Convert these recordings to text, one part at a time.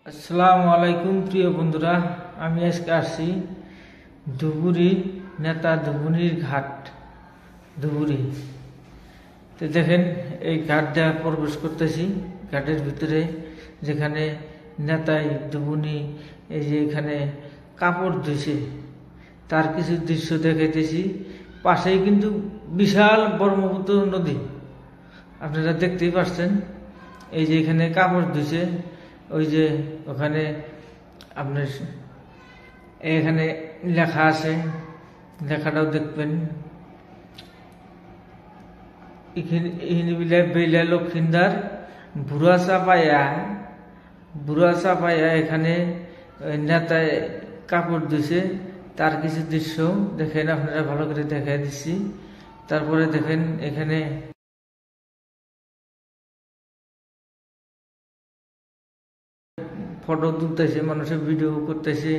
আসসালামু আলাইকুম প্রিয় বন্ধুরা, আমি আজকে আসছি ধুবুরি নেতা ধুবুরির ঘাট ধুবুরি। তো দেখেন এই ঘাটটা প্রবেশ করতেছি। ঘাটের ভিতরে যেখানে নেতাই ধুবুরি এই যে এখানে কাপড় ধুইছে তার কিছু দৃশ্য দেখাইতেছি। পাশেই কিন্তু বিশাল ব্রহ্মপুত্র নদী, আপনারা দেখতেই পাচ্ছেন। এই যে এখানে কাপড় ধুইছে, ওই যে ওখানে আপনার এখানে লেখা আছে, লেখাটাও দেখবেন। বেলা লক্ষিন্দার বুড়া চাপাইয়া এখানে নেতায় কাপড় ধুইছে তার কিছু দৃশ্য দেখেন, আপনারা ভালো করে দেখাই দিচ্ছি। তারপরে দেখেন এখানে ফটো তুলতেছে, মানুষের ভিডিও করতেছে।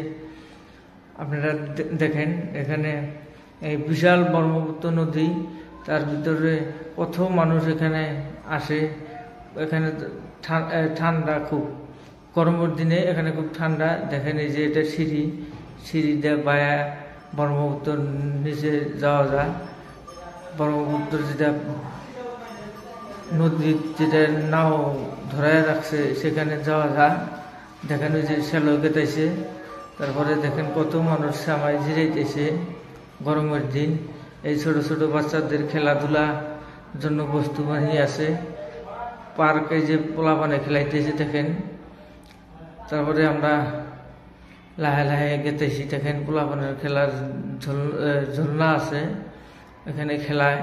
আপনারা দেখেন এখানে এই বিশাল ব্রহ্মপুত্র নদী, তার ভিতরে কত মানুষ এখানে আসে। এখানে ঠান্ডা, খুব গরমের দিনে এখানে খুব ঠান্ডা। দেখেন এই যে এটা সিঁড়ি দিয়ে বায়া ব্রহ্মপুত্র নিচে যাওয়া যায়। ব্রহ্মপুত্র যেটা নদীর যেটা নাও ধরায় রাখছে সেখানে যাওয়া যায়। দেখেন ওই যে শ্যালো কেটেছে। তারপরে দেখেন কত মানুষ সামাই জিরাইতেছে গরমের দিন। এই ছোট ছোট বাচ্চাদের খেলাধুলা জন্য বস্তু বানিয়ে আছে। পার্কে যে পোলাপানে খেলাইতেছে দেখেন। তারপরে আমরা লাহে লাহে গেতেছি, দেখেন পোলাপানের খেলার ঝুলনা আছে, এখানে খেলায়।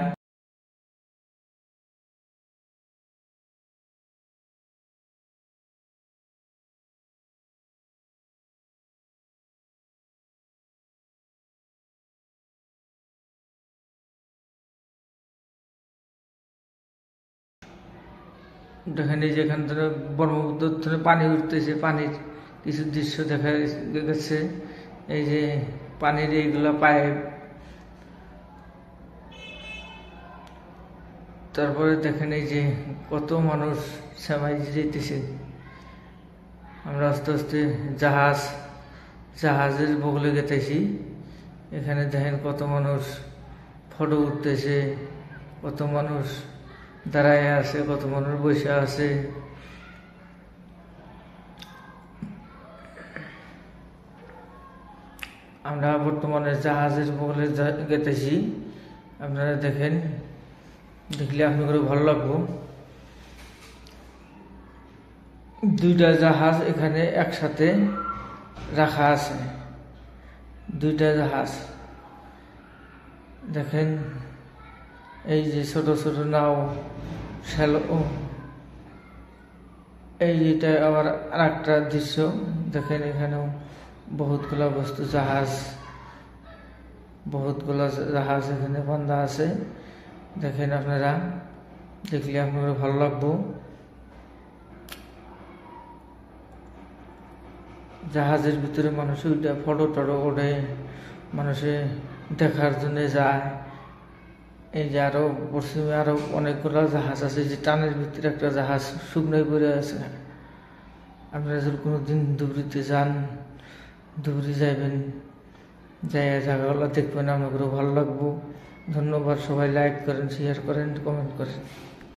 দেখেন এই যে এখান থেকে ব্রহ্মপুত্র থেকে পানি উঠতেছে, পানির কিছু দৃশ্য দেখা গেছে। এই যে পানির এইগুলা পাইপ। তারপরে দেখেন এই যে কত মানুষ সেমাই যেতেছে। আমরা আস্তে আস্তে জাহাজের বগলে গেতেছি। এখানে দেখেন কত মানুষ ফটো উঠতেছে, কত মানুষ দাঁড়ায় আছে, কত মানুষ বসে আছে। আমরা বর্তমানে জাহাজের বগলে গেতেছি। আপনারা দেখেন, দেখলে আপনাদের ভালো লাগবো। দুইটা জাহাজ এখানে একসাথে রাখা আছে, দুইটা জাহাজ। দেখেন এই যে ছোট ছোট নাও, শ্যালো। এই যেটা আবার আর একটা দৃশ্য দেখেন, এখানেও বহুতগুলা বস্তু বহুতগুলা জাহাজ এখানে বান্ধা আছে। দেখেন আপনারা, দেখলে আপনাদের ভালো লাগবো। জাহাজের ভিতরে মানুষ ওইটা ফটো টটো ওঠে, মানুষে দেখার জন্য যায়। এই যে আরো পশ্চিমে আরো অনেকগুলো জাহাজ আছে, যে টানের ভিতরে একটা জাহাজ শুকনোয় পড়ে আছে। আপনারা যদি কোনোদিন ধুবুরিতে যান, ধুবুরি যাইবেন, যাই জায়গাগুলো দেখবেন, আপনাদেরও ভালো লাগবো। ধন্যবাদ। সবাই লাইক করেন, শেয়ার করেন, কমেন্ট করেন।